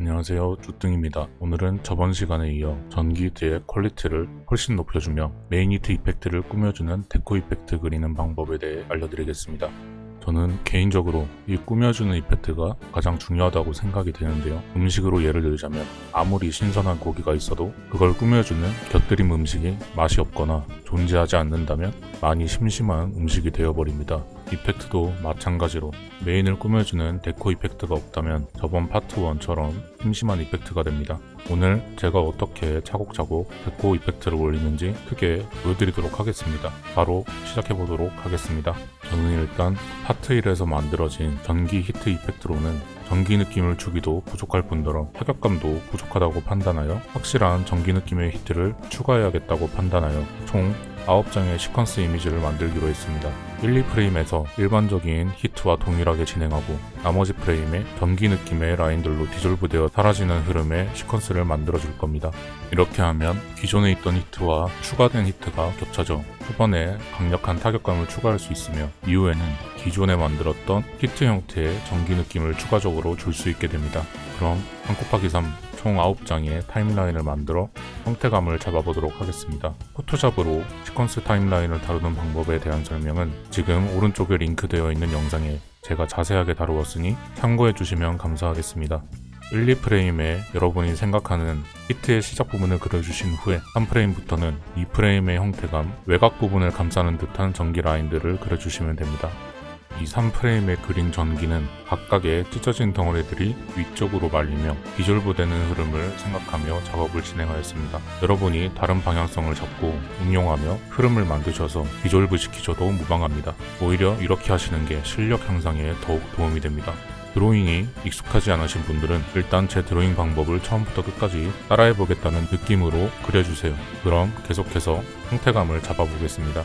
안녕하세요, 주뚱입니다. 오늘은 저번 시간에 이어 전기 히트의 퀄리티를 훨씬 높여주며 메인 히트 이펙트를 꾸며주는 데코 이펙트 그리는 방법에 대해 알려드리겠습니다. 저는 개인적으로 이 꾸며주는 이펙트가 가장 중요하다고 생각이 되는데요. 음식으로 예를 들자면 아무리 신선한 고기가 있어도 그걸 꾸며주는 곁들임 음식이 맛이 없거나 존재하지 않는다면 많이 심심한 음식이 되어버립니다. 이펙트도 마찬가지로 메인을 꾸며주는 데코 이펙트가 없다면 저번 파트 1처럼 심심한 이펙트가 됩니다. 오늘 제가 어떻게 차곡차곡 데코 이펙트를 올리는지 크게 보여드리도록 하겠습니다. 바로 시작해보도록 하겠습니다. 저는 일단 파트 1에서 만들어진 전기 히트 이펙트로는 전기 느낌을 주기도 부족할 뿐더러 타격감도 부족하다고 판단하여 확실한 전기 느낌의 히트를 추가해야겠다고 판단하여 총 9장의 시퀀스 이미지를 만들기로 했습니다. 1, 2프레임에서 일반적인 히트와 동일하게 진행하고 나머지 프레임에 전기 느낌의 라인들로 디졸브되어 사라지는 흐름의 시퀀스를 만들어 줄 겁니다. 이렇게 하면 기존에 있던 히트와 추가된 히트가 겹쳐져 초반에 강력한 타격감을 추가할 수 있으며 이후에는 기존에 만들었던 히트 형태의 전기 느낌을 추가적으로 줄 수 있게 됩니다. 그럼 3 총 9장의 타임라인을 만들어 형태감을 잡아보도록 하겠습니다. 포토샵으로 시퀀스 타임라인을 다루는 방법에 대한 설명은 지금 오른쪽에 링크되어 있는 영상에 제가 자세하게 다루었으니 참고해 주시면 감사하겠습니다. 1, 2프레임에 여러분이 생각하는 히트의 시작 부분을 그려주신 후에 3프레임부터는 2프레임의 형태감, 외곽 부분을 감싸는 듯한 전기 라인들을 그려주시면 됩니다. 이 3프레임에 그린 전기는 각각의 찢어진 덩어리들이 위쪽으로 말리며 디졸브되는 흐름을 생각하며 작업을 진행하였습니다. 여러분이 다른 방향성을 잡고 응용하며 흐름을 만드셔서 디졸브 시키셔도 무방합니다. 오히려 이렇게 하시는 게 실력 향상에 더욱 도움이 됩니다. 드로잉이 익숙하지 않으신 분들은 일단 제 드로잉 방법을 처음부터 끝까지 따라해보겠다는 느낌으로 그려주세요. 그럼 계속해서 형태감을 잡아보겠습니다.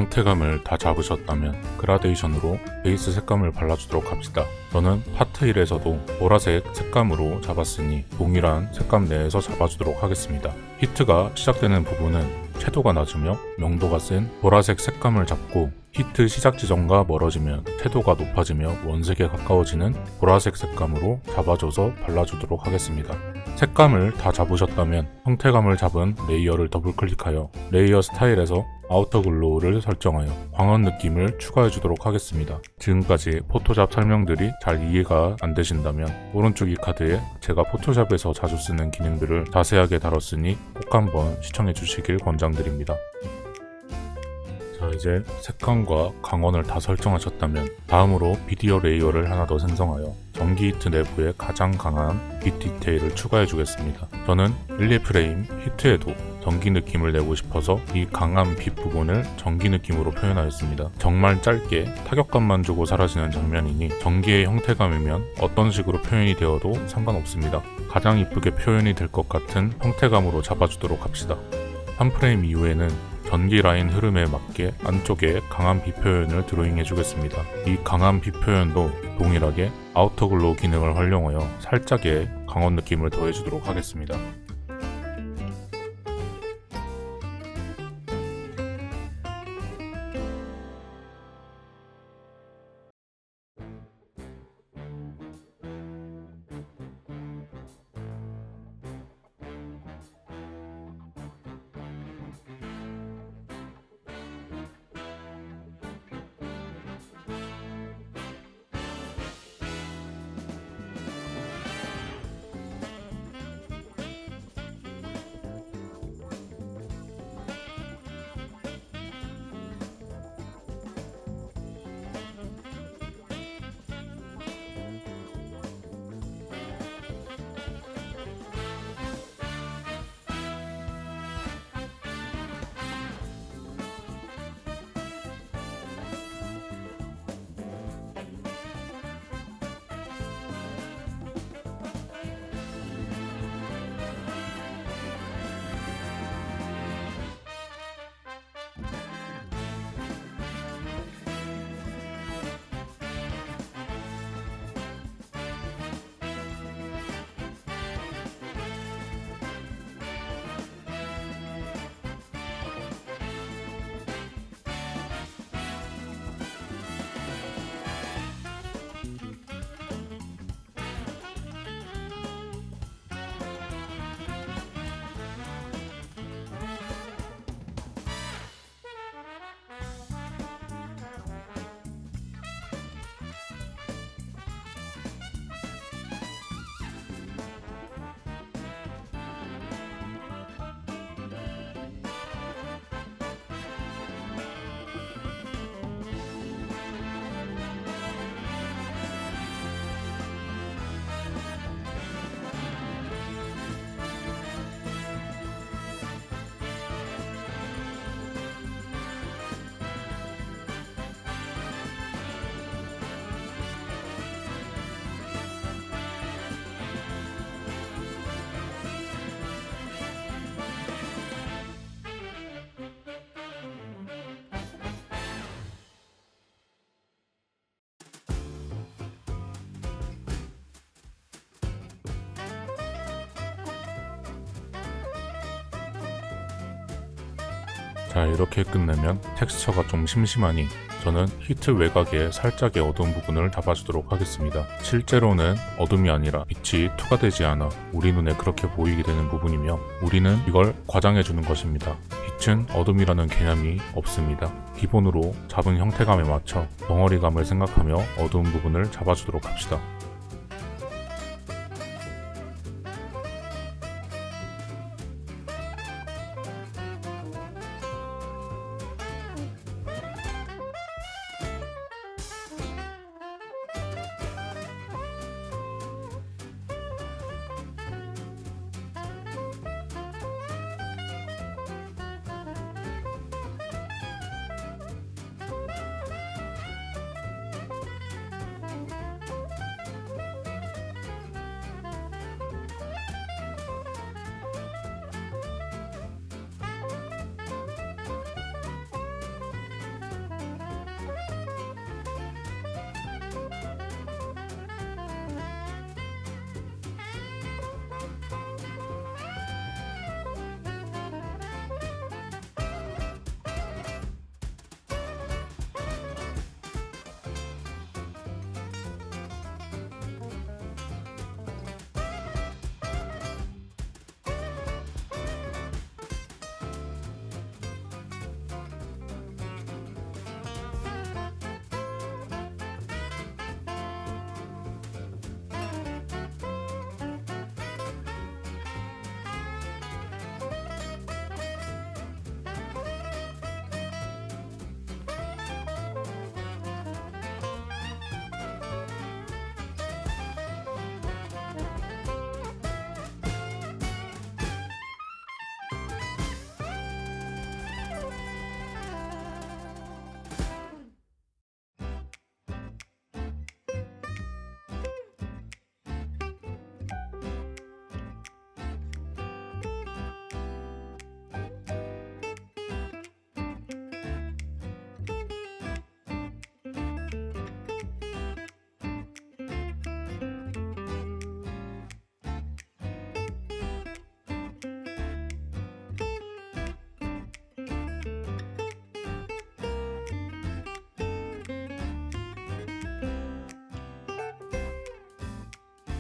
형태감을 다 잡으셨다면 그라데이션으로 베이스 색감을 발라주도록 합시다. 저는 파트 1에서도 보라색 색감으로 잡았으니 동일한 색감 내에서 잡아주도록 하겠습니다. 히트가 시작되는 부분은 채도가 낮으며 명도가 센 보라색 색감을 잡고 히트 시작 지점과 멀어지면 채도가 높아지며 원색에 가까워지는 보라색 색감으로 잡아줘서 발라주도록 하겠습니다. 색감을 다 잡으셨다면 형태감을 잡은 레이어를 더블 클릭하여 레이어 스타일에서 아우터 글로우를 설정하여 광원 느낌을 추가해 주도록 하겠습니다. 지금까지 포토샵 설명들이 잘 이해가 안 되신다면 오른쪽 이 카드에 제가 포토샵에서 자주 쓰는 기능들을 자세하게 다뤘으니 꼭 한번 시청해 주시길 권장드립니다. 자, 이제 색감과 강원을 다 설정하셨다면 다음으로 비디오 레이어를 하나 더 생성하여 전기 히트 내부에 가장 강한 빛 디테일을 추가해 주겠습니다. 저는 1,2프레임 히트에도 전기 느낌을 내고 싶어서 이 강한 빛 부분을 전기 느낌으로 표현하였습니다. 정말 짧게 타격감만 주고 사라지는 장면이니 전기의 형태감이면 어떤 식으로 표현이 되어도 상관없습니다. 가장 이쁘게 표현이 될 것 같은 형태감으로 잡아주도록 합시다. 3프레임 이후에는 전기 라인 흐름에 맞게 안쪽에 강한 빛 표현을 드로잉해 주겠습니다. 이 강한 빛 표현도 동일하게 아우터 글로우 기능을 활용하여 살짝의 강원 느낌을 더해 주도록 하겠습니다. 자, 이렇게 끝내면 텍스처가 좀 심심하니 저는 히트 외곽에 살짝의 어두운 부분을 잡아주도록 하겠습니다. 실제로는 어둠이 아니라 빛이 투과되지 않아 우리 눈에 그렇게 보이게 되는 부분이며 우리는 이걸 과장해주는 것입니다. 빛은 어둠이라는 개념이 없습니다. 기본으로 잡은 형태감에 맞춰 덩어리감을 생각하며 어두운 부분을 잡아주도록 합시다.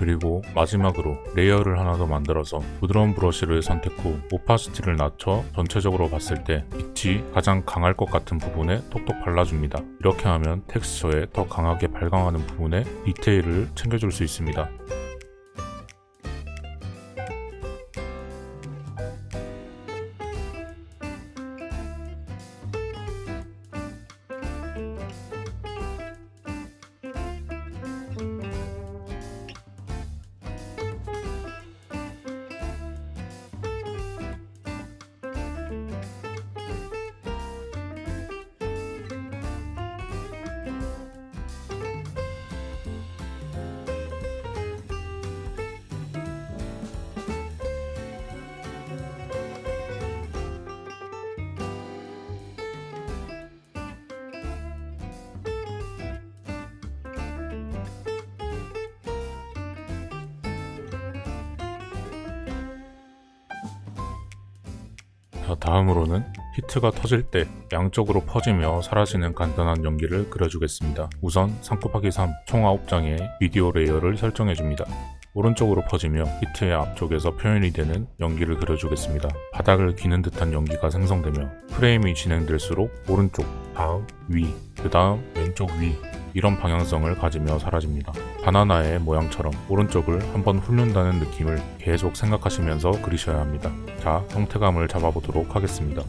그리고 마지막으로 레이어를 하나 더 만들어서 부드러운 브러쉬를 선택 후 오파시티를 낮춰 전체적으로 봤을 때 빛이 가장 강할 것 같은 부분에 톡톡 발라줍니다. 이렇게 하면 텍스처에 더 강하게 발광하는 부분에 디테일을 챙겨줄 수 있습니다. 자, 다음으로는 히트가 터질 때 양쪽으로 퍼지며 사라지는 간단한 연기를 그려주겠습니다. 우선 3곱하기3 총 9장의 비디오 레이어를 설정해줍니다. 오른쪽으로 퍼지며 히트의 앞쪽에서 표현이 되는 연기를 그려주겠습니다. 바닥을 기는 듯한 연기가 생성되며 프레임이 진행될수록 오른쪽, 다음 위, 그 다음 왼쪽 위 이런 방향성을 가지며 사라집니다. 바나나의 모양처럼 오른쪽을 한번 훑는다는 느낌을 계속 생각하시면서 그리셔야 합니다. 자, 형태감을 잡아보도록 하겠습니다.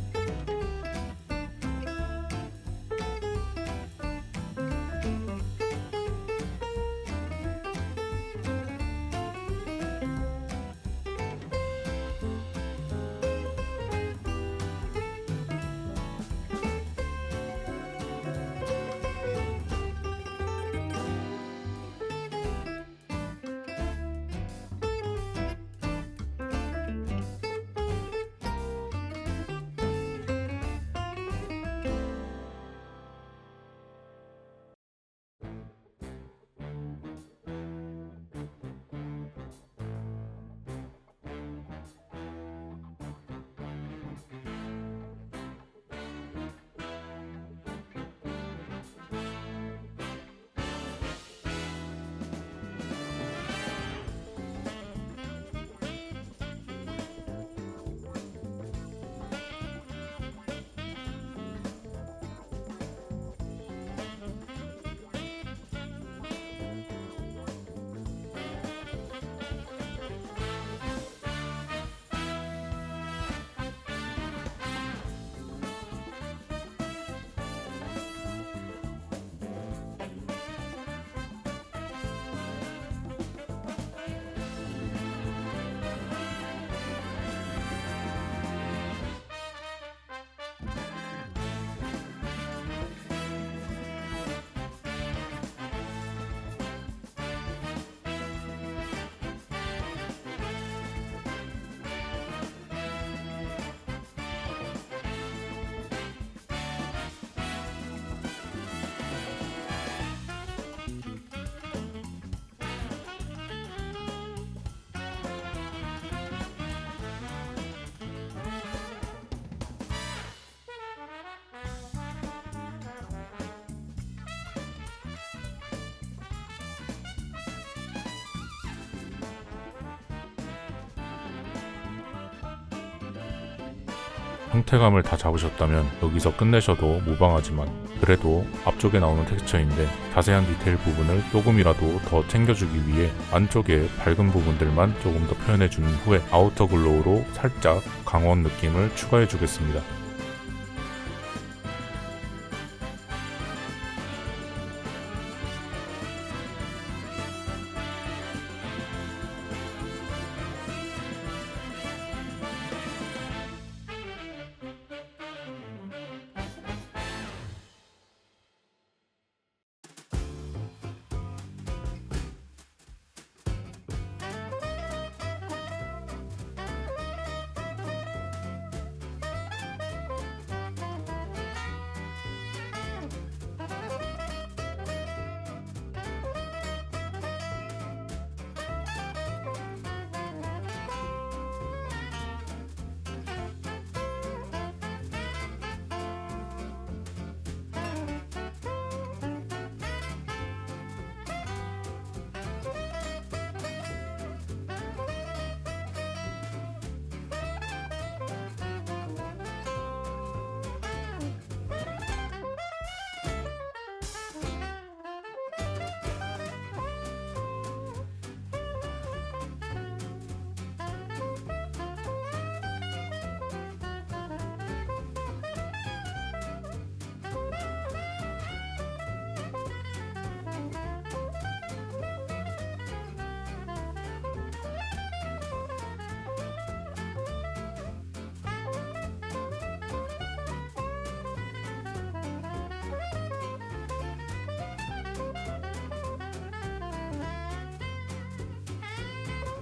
형태감을 다 잡으셨다면 여기서 끝내셔도 무방하지만 그래도 앞쪽에 나오는 텍스처인데 자세한 디테일 부분을 조금이라도 더 챙겨주기 위해 안쪽에 밝은 부분들만 조금 더 표현해준 후에 아우터 글로우로 살짝 강원 느낌을 추가해 주겠습니다.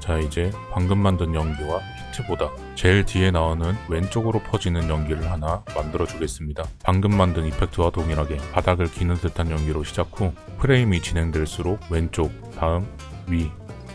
자, 이제 방금 만든 연기와 히트보다 제일 뒤에 나오는 왼쪽으로 퍼지는 연기를 하나 만들어 주겠습니다. 방금 만든 이펙트와 동일하게 바닥을 기는 듯한 연기로 시작 후 프레임이 진행될수록 왼쪽, 다음 위,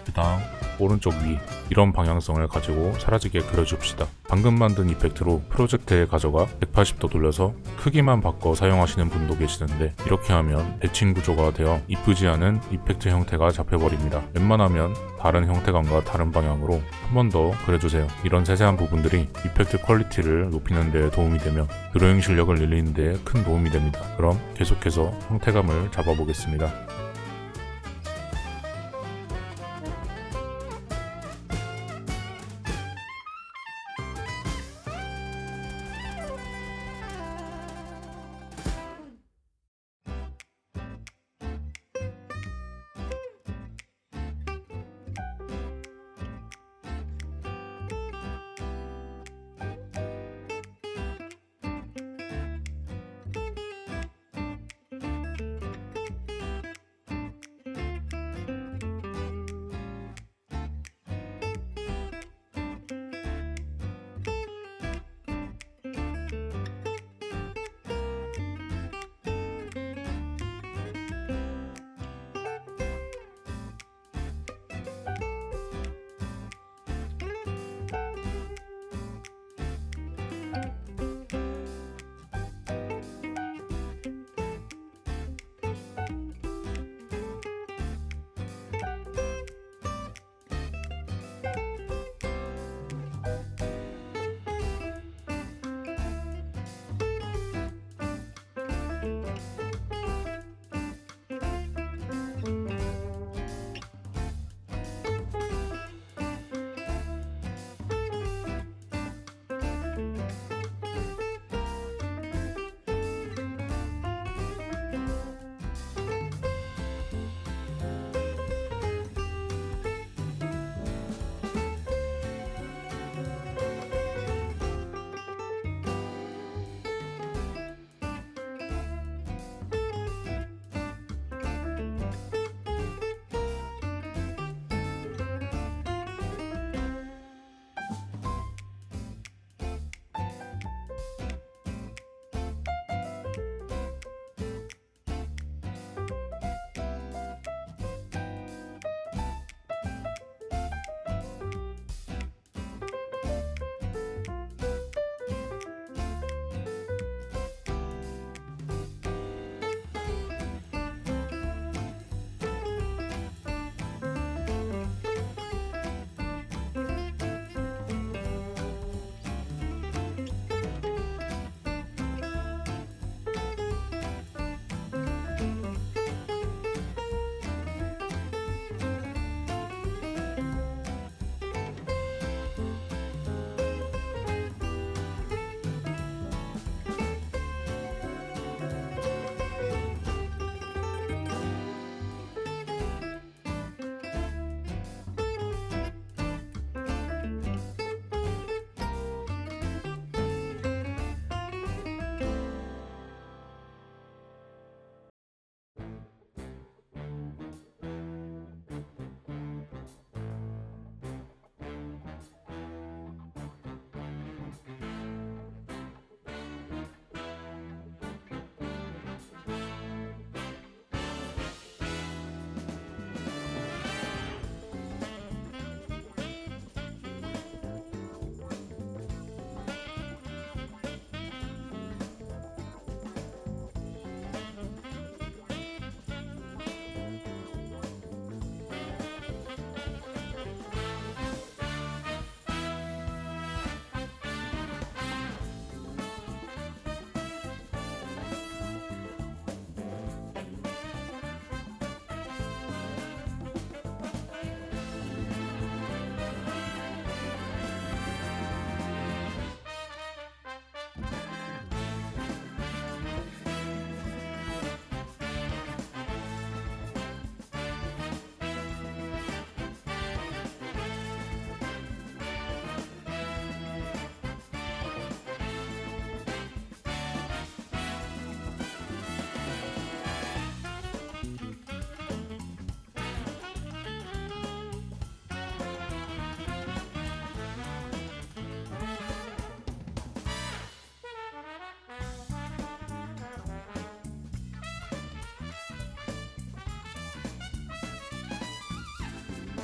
그 다음 오른쪽 위, 이런 방향성을 가지고 사라지게 그려줍시다. 방금 만든 이펙트로 프로젝트에 가져가 180도 돌려서 크기만 바꿔 사용하시는 분도 계시는데, 이렇게 하면 배칭 구조가 되어 이쁘지 않은 이펙트 형태가 잡혀버립니다. 웬만하면 다른 형태감과 다른 방향으로 한 번 더 그려주세요. 이런 세세한 부분들이 이펙트 퀄리티를 높이는 데 도움이 되며 드로잉 실력을 늘리는 데 큰 도움이 됩니다. 그럼 계속해서 형태감을 잡아보겠습니다.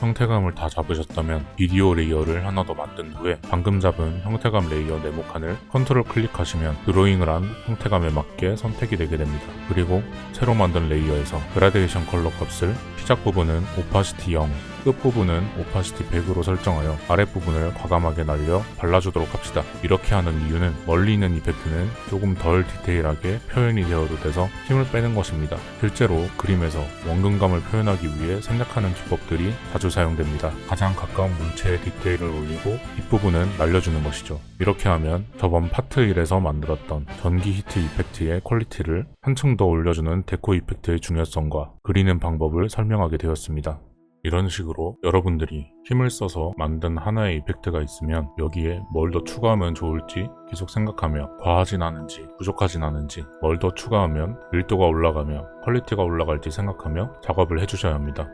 형태감을 다 잡으셨다면 비디오 레이어를 하나 더 만든 후에 방금 잡은 형태감 레이어 네모칸을 컨트롤 클릭하시면 드로잉을 한 형태감에 맞게 선택이 되게 됩니다. 그리고 새로 만든 레이어에서 그라데이션 컬러 값을 시작 부분은 오파시티 0, 끝부분은 오파시티 100으로 설정하여 아랫부분을 과감하게 날려 발라주도록 합시다. 이렇게 하는 이유는 멀리 있는 이펙트는 조금 덜 디테일하게 표현이 되어도 돼서 힘을 빼는 것입니다. 실제로 그림에서 원근감을 표현하기 위해 생략하는 기법들이 자주 사용됩니다. 가장 가까운 물체의 디테일을 올리고 뒷부분은 날려주는 것이죠. 이렇게 하면 저번 파트 1에서 만들었던 전기 히트 이펙트의 퀄리티를 한층 더 올려주는 데코 이펙트의 중요성과 그리는 방법을 설명하게 되었습니다. 이런 식으로 여러분들이 힘을 써서 만든 하나의 이펙트가 있으면 여기에 뭘 더 추가하면 좋을지 계속 생각하며 과하진 않은지 부족하진 않은지 뭘 더 추가하면 밀도가 올라가며 퀄리티가 올라갈지 생각하며 작업을 해주셔야 합니다.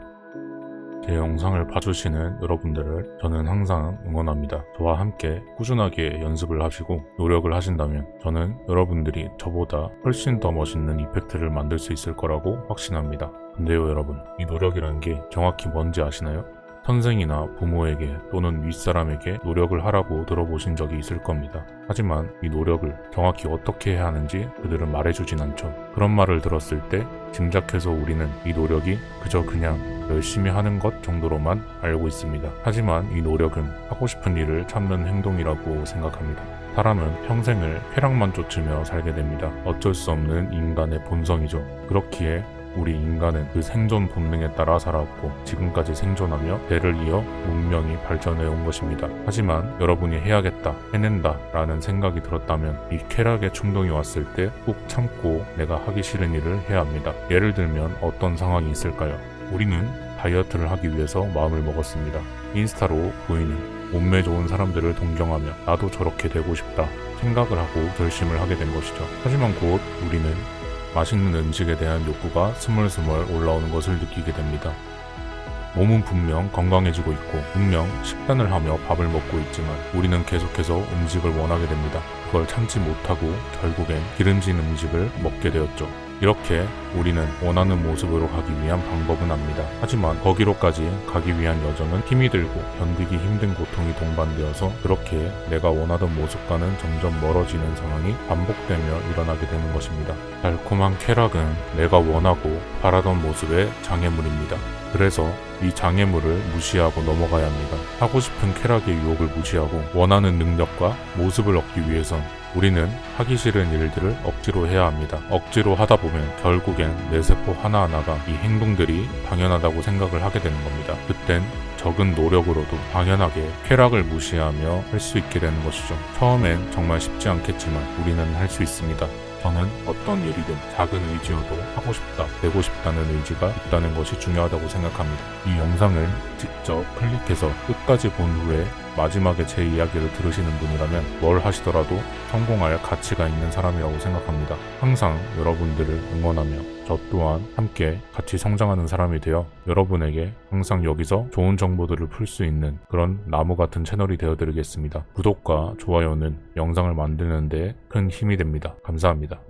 제 영상을 봐주시는 여러분들을 저는 항상 응원합니다. 저와 함께 꾸준하게 연습을 하시고 노력을 하신다면 저는 여러분들이 저보다 훨씬 더 멋있는 이펙트를 만들 수 있을 거라고 확신합니다. 근데요 여러분, 이 노력이라는 게 정확히 뭔지 아시나요? 선생이나 부모에게 또는 윗사람에게 노력을 하라고 들어보신 적이 있을 겁니다. 하지만 이 노력을 정확히 어떻게 해야 하는지 그들은 말해주진 않죠. 그런 말을 들었을 때 짐작해서 우리는 이 노력이 그저 그냥 열심히 하는 것 정도로만 알고 있습니다. 하지만 이 노력은 하고 싶은 일을 참는 행동이라고 생각합니다. 사람은 평생을 쾌락만 쫓으며 살게 됩니다. 어쩔 수 없는 인간의 본성이죠. 그렇기에 우리 인간은 그 생존 본능에 따라 살아왔고 지금까지 생존하며 대를 이어 문명이 발전해 온 것입니다. 하지만 여러분이 해야겠다, 해낸다 라는 생각이 들었다면 이 쾌락의 충동이 왔을 때 꾹 참고 내가 하기 싫은 일을 해야 합니다. 예를 들면 어떤 상황이 있을까요? 우리는 다이어트를 하기 위해서 마음을 먹었습니다. 인스타로 보이는 몸매 좋은 사람들을 동경하며 나도 저렇게 되고 싶다 생각을 하고 결심을 하게 된 것이죠. 하지만 곧 우리는 맛있는 음식에 대한 욕구가 스멀스멀 올라오는 것을 느끼게 됩니다. 몸은 분명 건강해지고 있고 분명 식단을 하며 밥을 먹고 있지만 우리는 계속해서 음식을 원하게 됩니다. 그걸 참지 못하고 결국엔 기름진 음식을 먹게 되었죠. 이렇게 우리는 원하는 모습으로 가기 위한 방법은 압니다. 하지만 거기로까지 가기 위한 여정은 힘이 들고 견디기 힘든 고통이 동반되어서 그렇게 내가 원하던 모습과는 점점 멀어지는 상황이 반복되며 일어나게 되는 것입니다. 달콤한 쾌락은 내가 원하고 바라던 모습의 장애물입니다. 그래서 이 장애물을 무시하고 넘어가야 합니다. 하고 싶은 쾌락의 유혹을 무시하고 원하는 능력과 모습을 얻기 위해선 우리는 하기 싫은 일들을 억지로 해야 합니다. 억지로 하다 보면 결국엔 내 세포 하나하나가 이 행동들이 당연하다고 생각을 하게 되는 겁니다. 그땐 적은 노력으로도 당연하게 쾌락을 무시하며 할 수 있게 되는 것이죠. 처음엔 정말 쉽지 않겠지만 우리는 할 수 있습니다. 저는 어떤 일이든 작은 의지여도 하고 싶다, 되고 싶다는 의지가 있다는 것이 중요하다고 생각합니다. 이 영상을 직접 클릭해서 끝까지 본 후에 마지막에 제 이야기를 들으시는 분이라면 뭘 하시더라도 성공할 가치가 있는 사람이라고 생각합니다. 항상 여러분들을 응원하며 저 또한 함께 같이 성장하는 사람이 되어 여러분에게 항상 여기서 좋은 정보들을 풀 수 있는 그런 나무 같은 채널이 되어드리겠습니다. 구독과 좋아요는 영상을 만드는 데 큰 힘이 됩니다. 감사합니다.